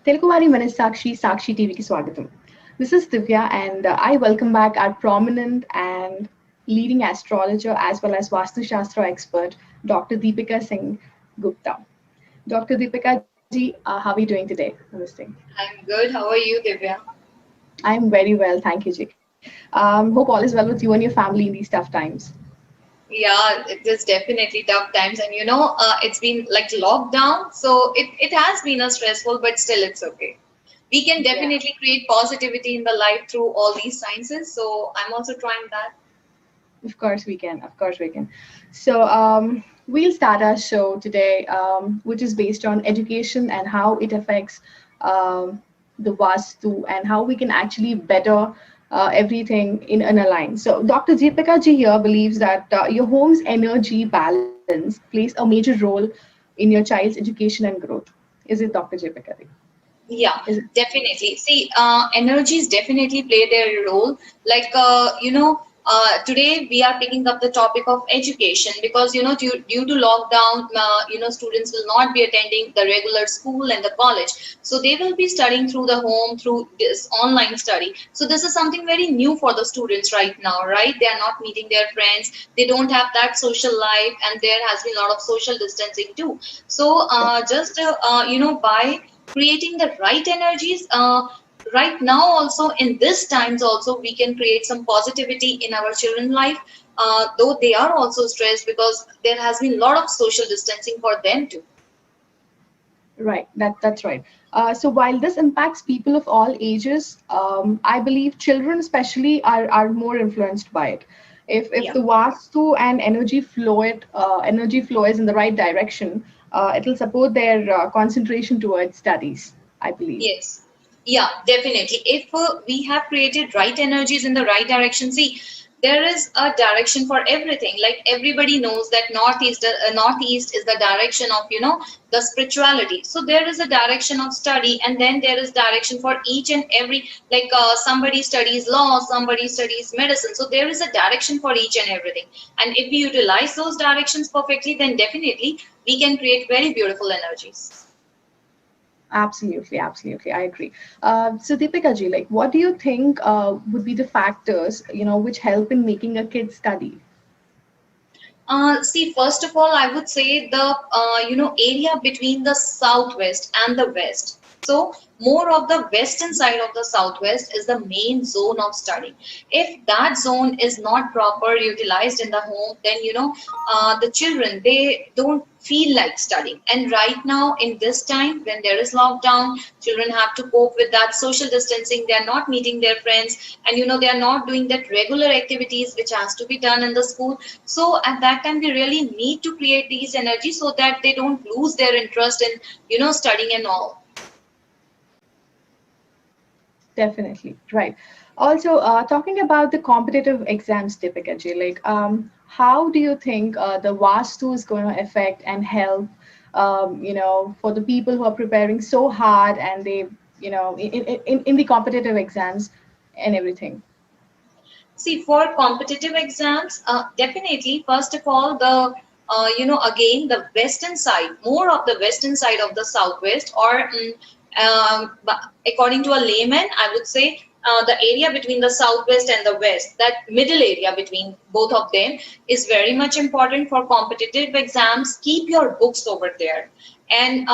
Telugu Vari Mana Sakshi TV ki swagatam. This is Divya, and I welcome back our prominent and leading astrologer as well as Vastu Shastra expert, Dr. Dipika Sanghi Gupta. Dr. Dipika ji, how are you doing today? Namaste. I'm good. How are you, Divya? I'm very well, thank you, ji. Hope all is well with you and your family in these tough times. Yeah, it is definitely tough times, and it's been like lockdown, so it has been a stressful, but still it's okay. We can Yeah. definitely create positivity in the life through all these sciences, so I'm also trying that. Of course we can. Of course we can. So we'll start our show today, which is based on education and how it affects the Vastu and how we can actually better everything in a line. So Dr. Deepika ji here believes that your home's energy balance plays a major role in your child's education and growth. Is it, Dr. Deepika ji? Yeah, Is it? definitely. See, energies definitely play their role. Like, today we are picking up the topic of education because, due to lockdown, students will not be attending the regular school and the college. So they will be studying through the home, through this online study. So this is something very new for the students right now, right? They are not meeting their friends. They don't have that social life, and there has been a lot of social distancing too. So, by creating the right energies right now also in this times also we can create some positivity in our children life, though they are also stressed because there has been a lot of social distancing for them too. Right, that's right. So while this impacts people of all ages, I believe children especially are more influenced by it. If Yeah. the vastu and energy flow is in the right direction, it'll support their concentration towards studies, I believe. Yes. Yeah, definitely. If we have created right energies in the right direction, see, there is a direction for everything. Like everybody knows that northeast is the direction of the spirituality. So there is a direction of study, and then there is direction for each and every. Like somebody studies law, somebody studies medicine. So there is a direction for each and everything. And if we utilize those directions perfectly, then definitely we can create very beautiful energies. Absolutely, absolutely, I agree. So Deepika ji, like, what do you think would be the factors which help in making a kid study? See, first of all, I would say the area between the southwest and the west. So more of the western side of the southwest is the main zone of study. If that zone is not proper utilized in the home, then the children, they don't feel like studying. And right now in this time when there is lockdown, children have to cope with that social distancing. They are not meeting their friends, and they are not doing that regular activities which has to be done in the school. So at that time we really need to create these energies so that they don't lose their interest in studying and all. Definitely, right. Also, talking about the competitive exams, Deepika ji, like, how do you think the Vastu is going to affect and help, for the people who are preparing so hard and they, in the competitive exams and everything? See, for competitive exams, definitely, first of all, again, the western side, more of the western side of the southwest, or but according to a layman, I would say the area between the southwest and the west, that middle area between both of them, is very much important for competitive exams. Keep your books over there, and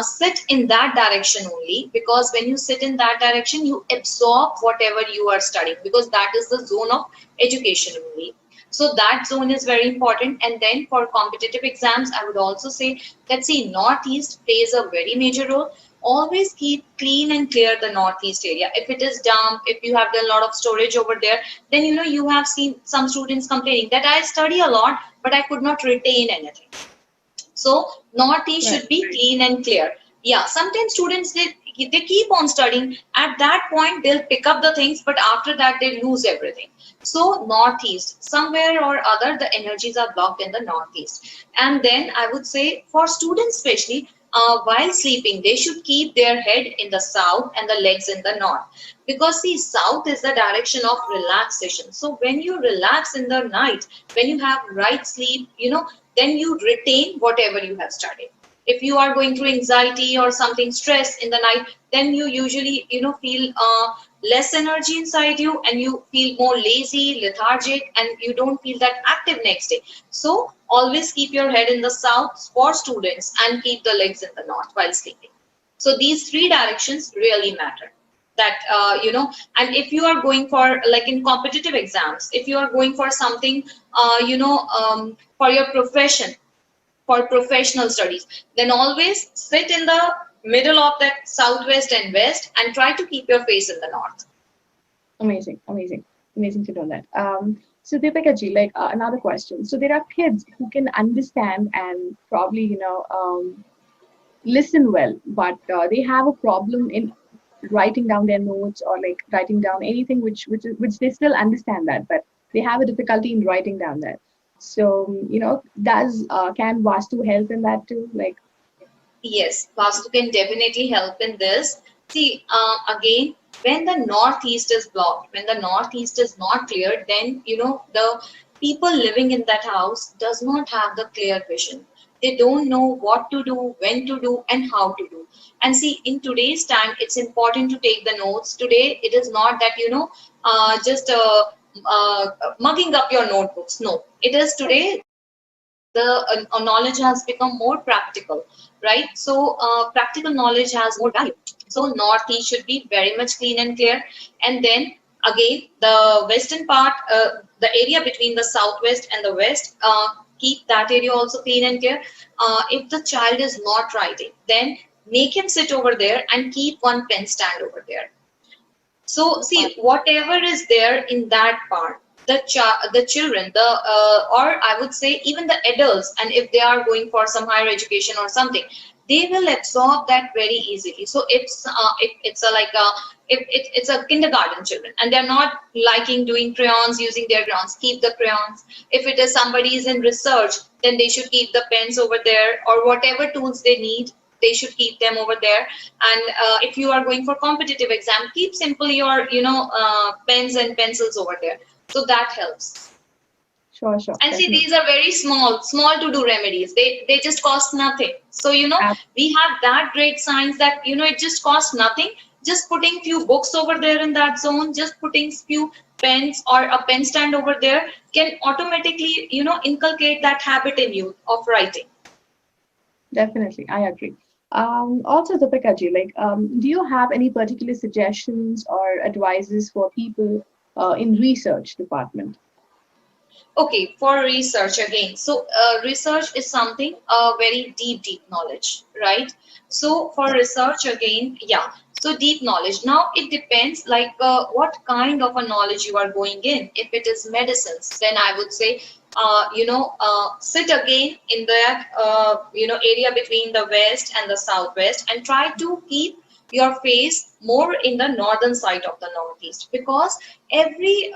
sit in that direction only, because when you sit in that direction you absorb whatever you are studying, because that is the zone of education only. So that zone is very important. And then for competitive exams, I would also say that, see, northeast plays a very major role. Always keep clean and clear the northeast area. If it is damp, if you have done a lot of storage over there, then you have seen some students complaining that I study a lot but I could not retain anything. So northeast Right. should be clean and clear. Yeah, sometimes students, they keep on studying. At that point, they'll pick up the things, but after that, they lose everything. So northeast, somewhere or other, the energies are blocked in the northeast. And then I would say for students especially, while sleeping, they should keep their head in the south and the legs in the north. Because see, south is the direction of relaxation. So when you relax in the night, when you have right sleep, then you retain whatever you have studied. If you are going through anxiety or something stress in the night, then you usually feel less energy inside you, and you feel more lazy, lethargic, and you don't feel that active next day. So always keep your head in the south for students and keep the legs in the north while sleeping. So these three directions really matter. That and if you are going for, like in competitive exams, if you are going for something for your profession, for professional studies, then always sit in the middle of that southwest and west, and try to keep your face in the north. Amazing, amazing, amazing to know that. So Deepika ji, like another question. So there are kids who can understand and probably, listen well, but they have a problem in writing down their notes or like writing down anything which they still understand that, but they have a difficulty in writing down that. So does can Vastu help in that too? Like, Yes, Vastu can definitely help in this. See, again, when the northeast is blocked, when the northeast is not clear, then the people living in that house does not have the clear vision. They don't know what to do, when to do, and how to do. And see, in today's time, it's important to take the notes. Today, it is not that just mugging up your notebooks. No, it is today the knowledge has become more practical, right? So practical knowledge has more value. So northeast should be very much clean and clear. And then again, the western part, the area between the southwest and the west, keep that area also clean and clear. If the child is not writing, then make him sit over there and keep one pen stand over there. So see, whatever is there in that part, the children, or I would say even the adults, and if they are going for some higher education or something, they will absorb that very easily. So if it's a like a if it's a kindergarten children and they're not liking doing crayons, using their crayons, keep the crayons. If it is somebody is in research, then they should keep the pens over there, or whatever tools they need, they should keep them over there. And if you are going for competitive exam, keep simply your pens and pencils over there. So that helps. sure, sure, And see, definitely. these are very small to do remedies. They just cost nothing. So Ab- we have that great science that it just costs nothing. Just putting few books over there in that zone, just putting few pens or a pen stand over there can automatically inculcate that habit in you of writing. Definitely, I agree. Also, Deepika ji, like, do you have any particular suggestions or advices for people in research department? Okay, for research again. So research is something very deep knowledge, right? So for research again, yeah. So deep knowledge. Now it depends like what kind of a knowledge you are going in. If it is medicines, then I would say, sit again in that area between the west and the southwest, and try to keep your face more in the northern side of the northeast, because every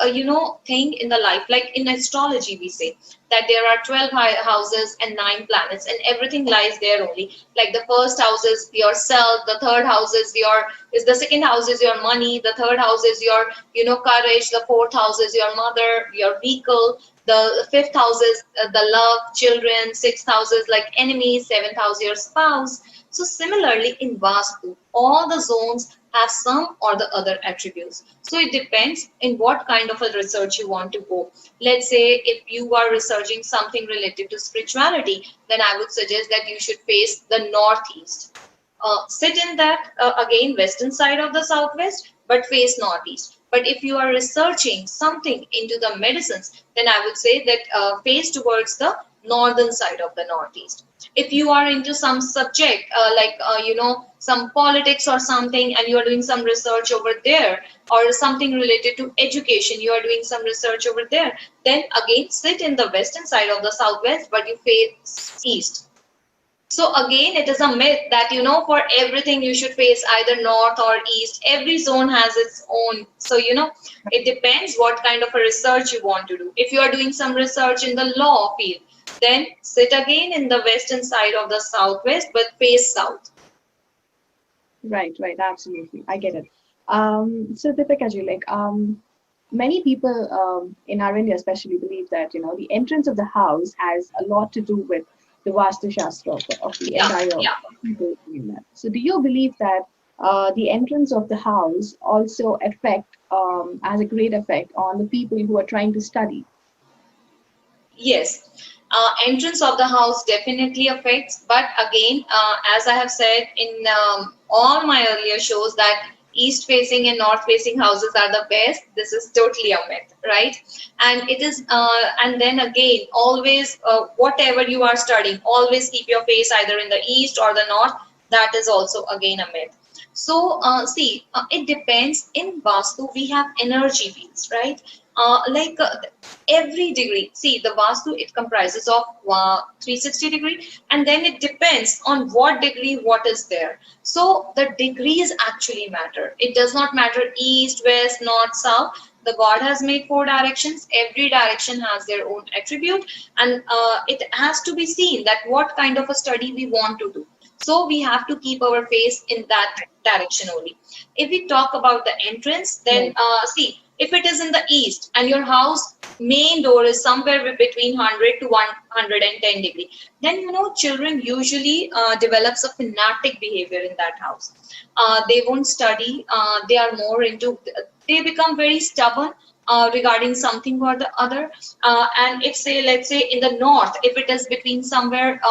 thing in the life, like in astrology we say that there are 12 houses and 9 planets, and everything lies there only. Like the first house is yourself, the third house is the second house is your money, the third house is your courage, the fourth house is your mother, your vehicle, the fifth house is the love, children, sixth house is like enemies, seventh house your spouse. So similarly in Vastu, all the zones have some or the other attributes. So it depends in what kind of a research you want to go. Let's say if you are researching something related to spirituality, then I would suggest that you should face the northeast. Sit in that again western side of the southwest, but face northeast. But if you are researching something into the medicines, then I would say that face towards the northern side of the northeast. If you are into some subject like some politics or something, and you are doing some research over there, or something related to education, you are doing some research over there, then again sit in the western side of the southwest, but you face east. So again, it is a myth that for everything you should face either north or east. Every zone has its own. So it depends what kind of a research you want to do. If you are doing some research in the law field, then sit again in the western side of the southwest, but face south. Right, right, absolutely. I get it. So Deepika ji, like, many people in our India especially believe that, the entrance of the house has a lot to do with the Vastu Shastra of the Yeah, entire yeah. people in that. So, do you believe that the entrance of the house also has a great effect on the people who are trying to study? Yes, entrance of the house definitely affects, but again, as I have said in all my earlier shows, that east facing and north facing houses are the best. This is totally a myth, right? And it is, and then again, always, whatever you are studying, always keep your face either in the east or the north. That is also again a myth. So, see, it depends. In Vastu, we have energy fields, right? Like every degree. See, the Vastu, it comprises of 360 degree, and then it depends on what degree what is there. So the degrees actually matter. It does not matter east, west, north, south. The God has made four directions. Every direction has their own attribute, and it has to be seen that what kind of a study we want to do. So we have to keep our face in that direction only. If we talk about the entrance, then Right. see, if it is in the east and your house main door is somewhere between 100 to 110 degree, then children usually develops a fanatic behavior in that house. They won't study. They are more into. They become very stubborn regarding something or the other. And if say, let's say in the north, if it is between somewhere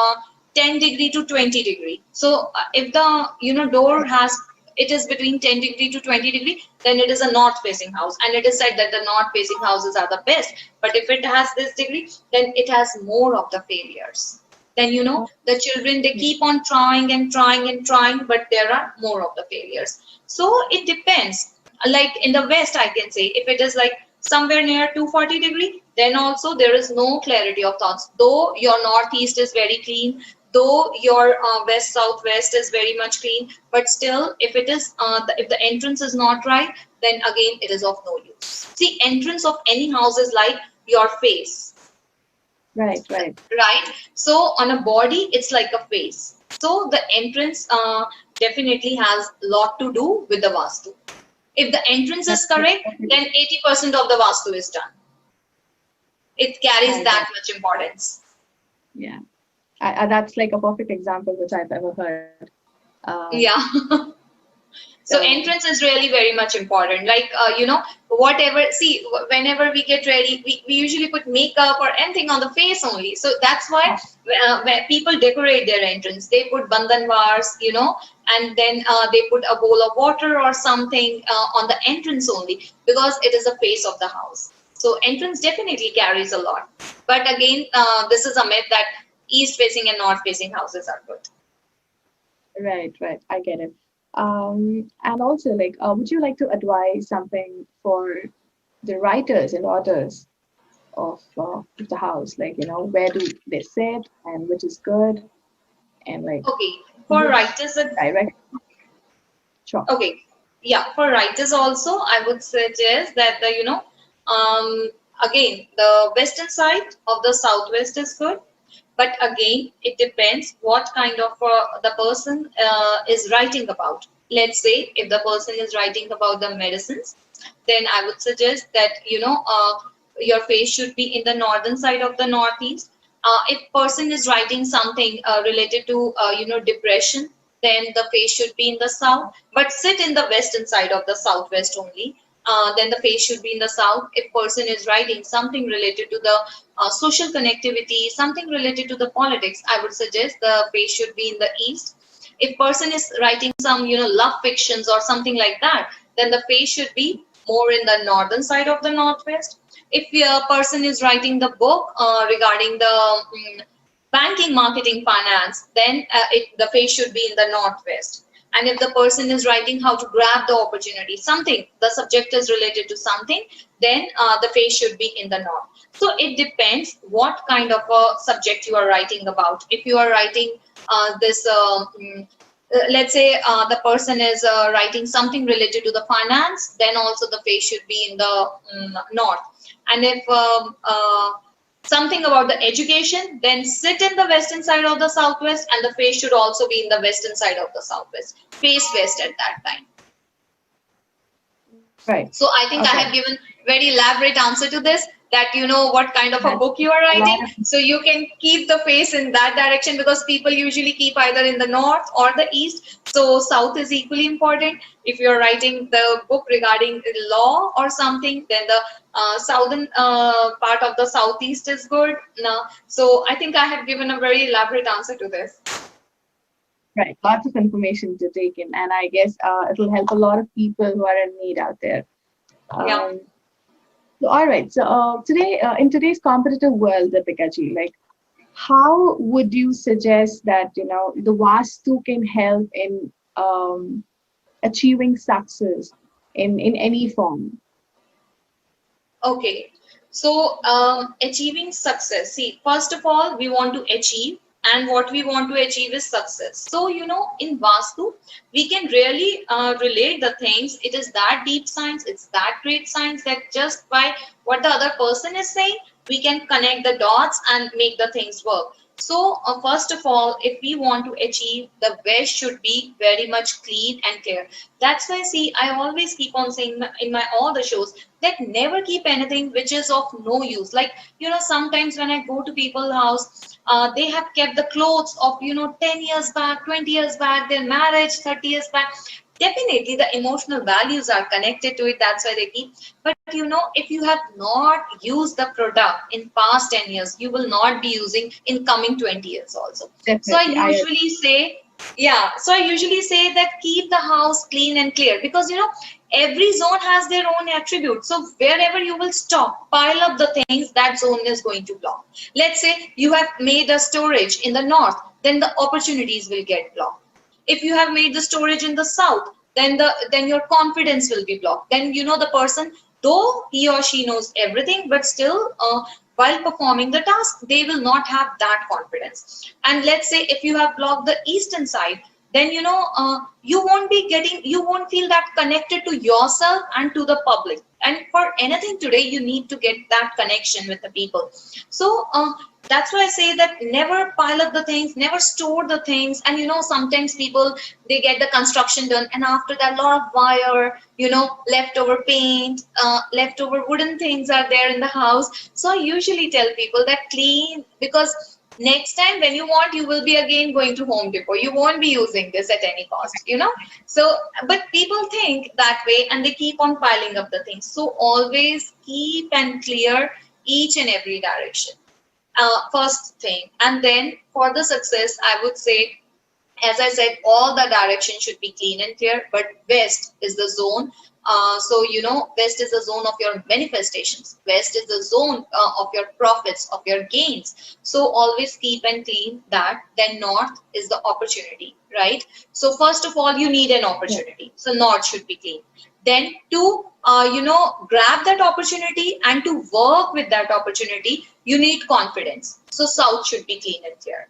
10 degree to 20 degree, so if the door has, it is between 10 degree to 20 degree, then it is a north facing house, and it is said that the north facing houses are the best. But if it has this degree, then it has more of the failures. Then the children, they keep on trying and trying and trying, but there are more of the failures. So it depends. Like in the west, I can say, if it is like somewhere near 240 degree, then also there is no clarity of thoughts, though your northeast is very clean, though your west southwest is very much clean, but still, if it is if the entrance is not right, then again it is of no use. See, entrance of any house is like your face, Right. Right. right? So on a body, it's like a face. So the entrance definitely has a lot to do with the vastu. If the entrance is correct, then 80% of the vastu is done. It carries I got. that much importance. Yeah. That's like a perfect example which I've ever heard. Yeah. So So entrance is really very much important. Like, whatever, see, whenever we get ready, we usually put makeup or anything on the face only. So that's why where people decorate their entrance, they put bandhan bars, and then they put a bowl of water or something on the entrance only, because it is the face of the house. So entrance definitely carries a lot. But again, this is a myth that east facing and north facing houses are good. right, right. I get it. And also, like, would you like to advise something for the writers and authors of the house? Like, where do they sit and which is good and like Okay, for which writers, direct. Sure. okay, yeah, for writers also, I would suggest that um, again, the western side of the southwest is good, but again, it depends what kind of the person is writing about. Let's say if the person is writing about the medicines, then I would suggest that your face should be in the northern side of the northeast. If person is writing something related to depression, then the face should be in the south, but sit in the western side of the southwest only. Then the face should be in the south. If person is writing something related to the social connectivity, something related to the politics, I would suggest the face should be in the east. If person is writing some love fictions or something like that, then the face should be more in the northern side of the northwest. If a person is writing the book regarding the banking, marketing, finance, then the face should be in the northwest. And if the person is writing how to grab the opportunity, something, the subject is related to something, then the face should be in the north. So it depends what kind of a subject you are writing about. If you are writing this let's say the person is writing something related to the finance, then also the face should be in the north. And if something about the education, then sit in the western side of the southwest, and the face should also be in the western side of the southwest. Face west at that time. Right. So I think I Okay. have given very elaborate answer to this. that you know what kind of a That's book you are a lot writing, of so you can keep the face in that direction, because people usually keep either in the north or the east. So south is equally important. If you're writing the book regarding law or something, then the southern part of the southeast is good. Now, so I think I have given a very elaborate answer to this. right, lots of information to take in, and I guess it'll help a lot of people who are in need out there. Yeah. Um, so, all right. So today, in today's competitive world, Deepika ji, like, how would you suggest that the Vastu can help in achieving success in any form? Okay, so achieving success. See, first of all, we want to achieve, and what we want to achieve is success. So, you know, in Vastu, we can really relate the things. It is that deep science, it's that great science that just by what the other person is saying, we can connect the dots and make the things work. So, first of all, if we want to achieve, the waste should be very much clean and clear. That's why, see, I always keep on saying in my all the shows that never keep anything which is of no use. Like, you know, sometimes when I go to people's house, they have kept the clothes of, you know, 10 years back, 20 years back, their marriage, 30 years back. Definitely the emotional values are connected to it. That's why they keep. But you know, if you have not used the product in past 10 years, you will not be using in coming 20 years also. So I Definitely, usually say, yeah, so I usually say that keep the house clean and clear, because you know every zone has their own attributes. So wherever you will stop, pile up the things, that zone is going to block. Let's say you have made a storage in the north, then the opportunities will get blocked. If you have made the storage in the south, then your confidence will be blocked. Then you know the person, though he or she knows everything, but still while performing the task, they will not have that confidence. And let's say if you have blocked the eastern side, then you know you won't feel that connected to yourself and to the public. And for anything today, you need to get that connection with the people. So that's why I say that never pile up the things, never store the things. And you know, sometimes people, they get the construction done, and after that, a lot of wire, you know, leftover paint, leftover wooden things are there in the house. So I usually tell people that clean, because next time when you want, you will be again going to Home Depot. You won't be using this at any cost, you know. So, but people think that way and they keep on piling up the things. So always keep and clear each and every direction. First thing. And then for the success, I would say, as I said, all the direction should be clean and clear, but west is the zone. So, you know, west is the zone of your manifestations. West is the zone of your profits, of your gains. So always keep and clean that. Then north is the opportunity, right? So first of all, you need an yeah, opportunity. So north should be clean. Then to, you know, grab that opportunity and to work with that opportunity, you need confidence. So south should be clean and clear.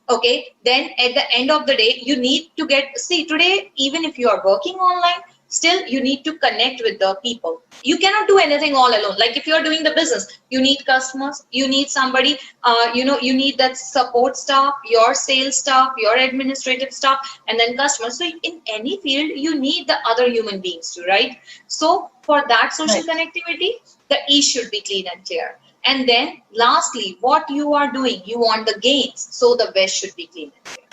Okay, then at the end of the day, you need to get, see, today even if you are working online, still you need to connect with the people. You cannot do anything all alone. Like if you are doing the business, you need customers, you need somebody, you know, you need that support staff, your sales staff, your administrative staff, and then customers. So in any field, you need the other human beings too, right? So for that social right. connectivity, the east should be clean and clear. And then lastly, what you are doing, you want the gains. So the west should be clean and clear.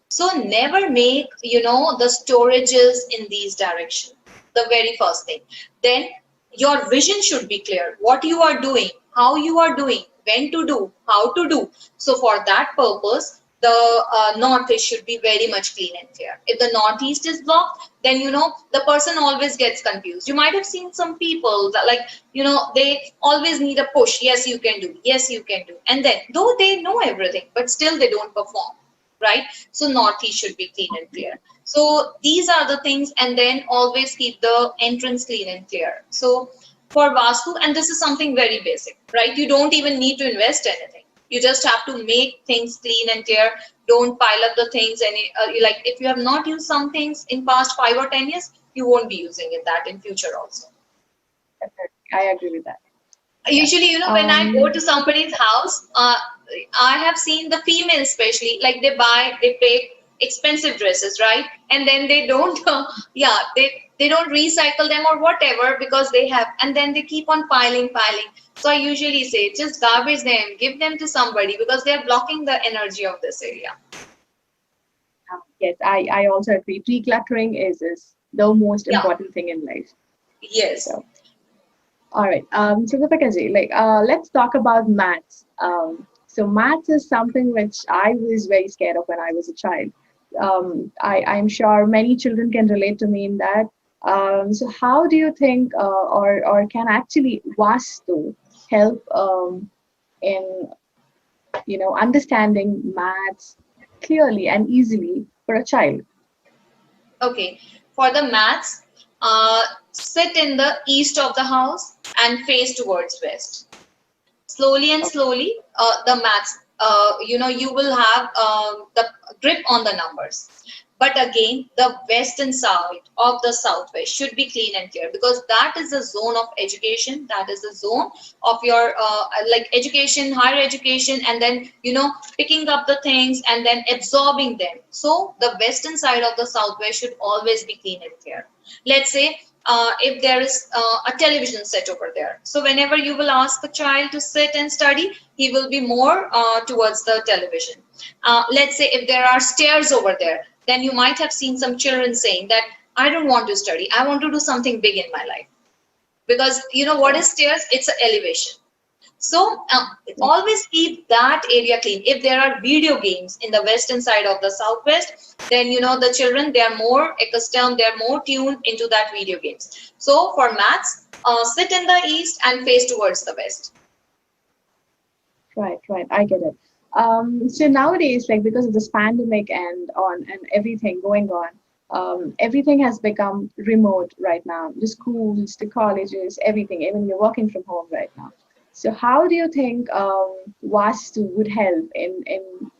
So never make, you know, the storages in these directions. The very first thing. Then your vision should be clear. What you are doing, how you are doing, when to do, how to do. So for that purpose, the northeast should be very much clean and clear. If the northeast is blocked, then you know the person always gets confused. You might have seen some people that, like, you know, they always need a push. Yes, you can do. Yes, you can do. And then though they know everything, but still they don't perform, right? So northeast should be clean and clear. So these are the things, and then always keep the entrance clean and clear. So for Vastu, and this is something very basic, right? You don't even need to invest anything. You just have to make things clean and clear. Don't pile up the things. Any like if you have not used some things in past 5 or 10 years, you won't be using it that in future also. Definitely. I agree with that. Yeah. Usually, you know, when I go to somebody's house, I have seen the female especially, like they buy, they pay. expensive dresses, right? And then they don't, yeah, they don't recycle them or whatever because they have, and then they keep on piling. So I usually say, just garbage them, give them to somebody because they are blocking the energy of this area. Yes, I also agree. Decluttering is the most Yeah. important thing in life. Yes. So, all right. So Deepika ji, like, let's talk about maths. So maths is something which I was very scared of when I was a child. I'm sure many children can relate to me in that. So how do you think, or can actually Vastu help in understanding maths clearly and easily for a child? Okay. For the maths, sit in the east of the house and face towards west. Slowly and slowly, the maths, you will have the grip on the numbers. But again, the western side of the southwest should be clean and clear because that is the zone of education. That is the zone of your like education, higher education, and then picking up the things and then absorbing them. So the western side of the southwest should always be clean and clear. Let's say if there is a television set over there. So whenever you will ask the child to sit and study, he will be more towards the television. Let's say if there are stairs over there, then you might have seen some children saying that I don't want to study. I want to do something big in my life. Because what is stairs? It's an elevation. So always keep that area clean. If there are video games in the western side of the southwest, then the children, they are more accustomed, they are more tuned into that video games. So for maths, sit in the east and face towards the west. Right, right. I get it. So nowadays, like because of this pandemic and everything going on, everything has become remote right now. The schools, the colleges, everything. Even you're working from home right now. So how do you think Vastu would help in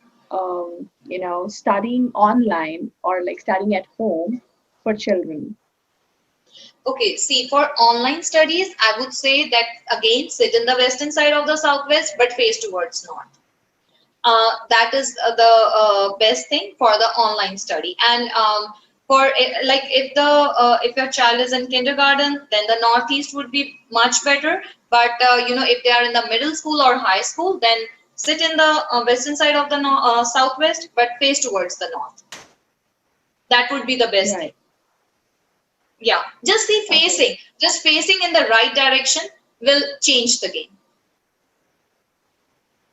studying online or like studying at home for children? Okay, see, for online studies, I would say that again, sit in the western side of the southwest, but face towards north. That is the best thing for the online study. And for like if your child is in kindergarten, then the northeast would be much better. But if they are in the middle school or high school, then sit in the western side of the southwest, but face towards the north. That would be the best thing. Right. Yeah, just see Okay. facing, just facing in the right direction will change the game.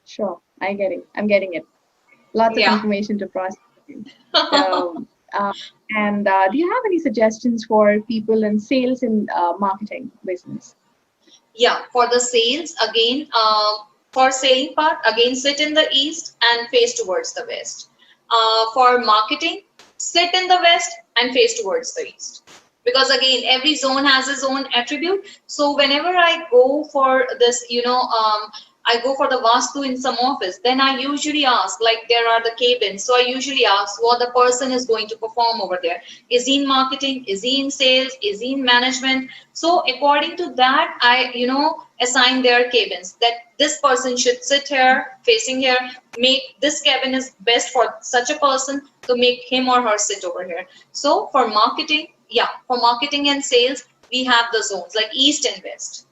Sure. I get it. I'm getting it. Lots of Yeah. information to process. So, and do you have any suggestions for people in sales and marketing business? Yeah, for the sales, again, for selling part, again, sit in the east and face towards the west. For marketing, sit in the west and face towards the east. Because again, every zone has its own attribute. So whenever I go for this, I go for the Vastu in some office, then I usually ask, like there are the cabins. So I usually ask what the person is going to perform over there. Is he in marketing? Is he in sales? Is he in management? So according to that, I, assign their cabins that this person should sit here, facing here, make this cabin is best for such a person to make him or her sit over here. So for marketing, yeah, for marketing and sales, we have the zones like east and west.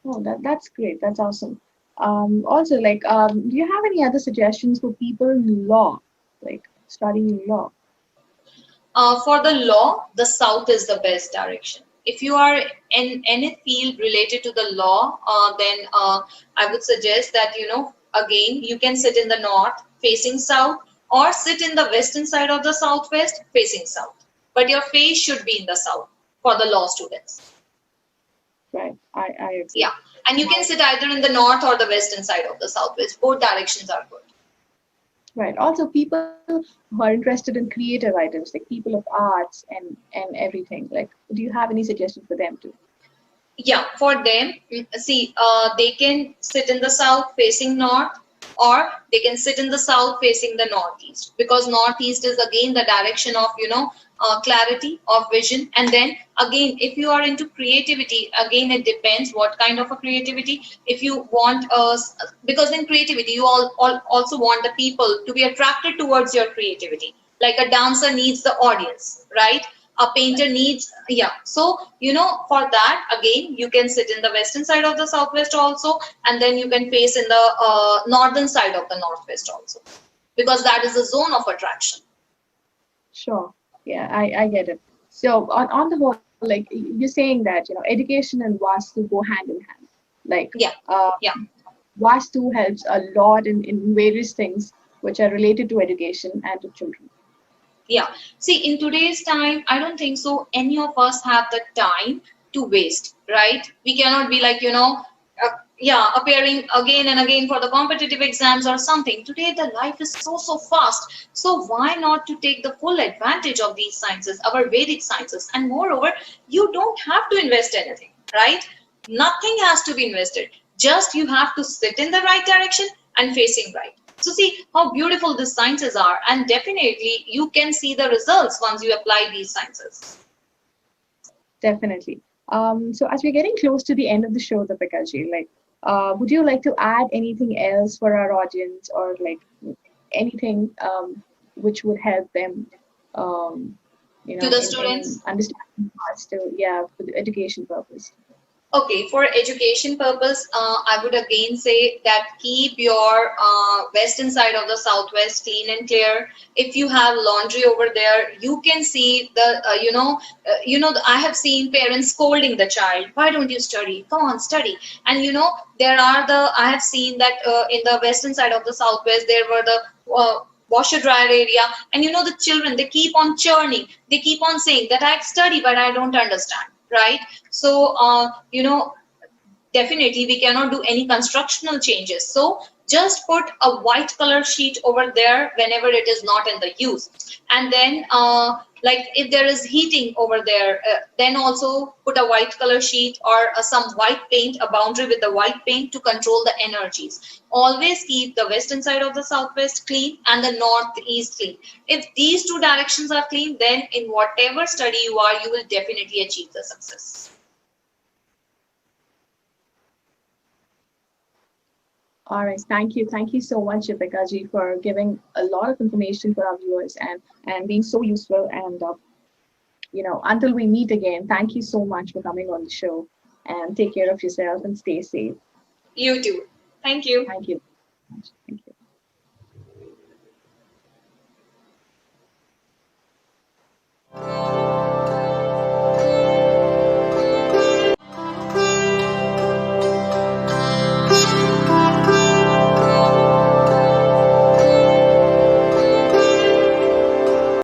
Oh, that's great. That's awesome. Also, like, do you have any other suggestions for people in law, like studying law? For the law, the south is the best direction. If you are in any field related to the law, then I would suggest that, again, you can sit in the north facing south or sit in the western side of the southwest facing south. But your face should be in the south for the law students. Right. I agree. Yeah. And you can sit either in the north or the western side of the southwest. Both directions are good. Right. Also, people who are interested in creative items, like people of arts and everything. Like, do you have any suggestions for them too? Yeah, for them, see, they can sit in the south facing north. or they can sit in the south facing the northeast, because northeast is again the direction of, clarity of vision. And then again, if you are into creativity, again it depends what kind of a creativity. If you want because in creativity you also want the people to be attracted towards your creativity, like a dancer needs the audience, right? A painter needs, yeah. So for that, again, you can sit in the western side of the southwest also, and then you can face in the northern side of the northwest also, because that is a zone of attraction. Sure. Yeah, I get it. So on the whole, like you're saying that, education and Vastu go hand in hand. Like Yeah, yeah. Vastu helps a lot in various things which are related to education and to children. Yeah. See, in today's time, I don't think so any of us have the time to waste, right? We cannot be like, yeah, appearing again and again for the competitive exams or something. Today, the life is so fast. So why not to take the full advantage of these sciences, our Vedic sciences? And moreover, you don't have to invest anything, right? Nothing has to be invested. Just you have to sit in the right direction and facing right. So see how beautiful these sciences are, and definitely you can see the results once you apply these sciences. Definitely. So as we're getting close to the end of the show, Deepika ji, like, would you like to add anything else for our audience, or like anything which would help them, um, To the in students, understanding parts to, yeah, for the education purpose? okay, for education purpose, I would again say that keep your western side of the southwest clean and clear. If you have laundry over there, you can see the, I have seen parents scolding the child. Why don't you study? Come on, study. And I have seen that in the western side of the southwest, there were the washer dryer area, and the children, they keep on churning. They keep on saying that I study, but I don't understand, right? So, definitely we cannot do any constructional changes. So just put a white color sheet over there whenever it is not in the use. And then, like if there is heating over there, then also put a white color sheet or some white paint, a boundary with the white paint to control the energies. Always keep the western side of the southwest clean and the northeast clean. If these two directions are clean, then in whatever study you are, you will definitely achieve the success. All right, thank you so much, Deepika ji, for giving a lot of information for our viewers, and being so useful. And until we meet again, thank you so much for coming on the show. And take care of yourself and stay safe. You too. Thank you. Thank you. Thank you.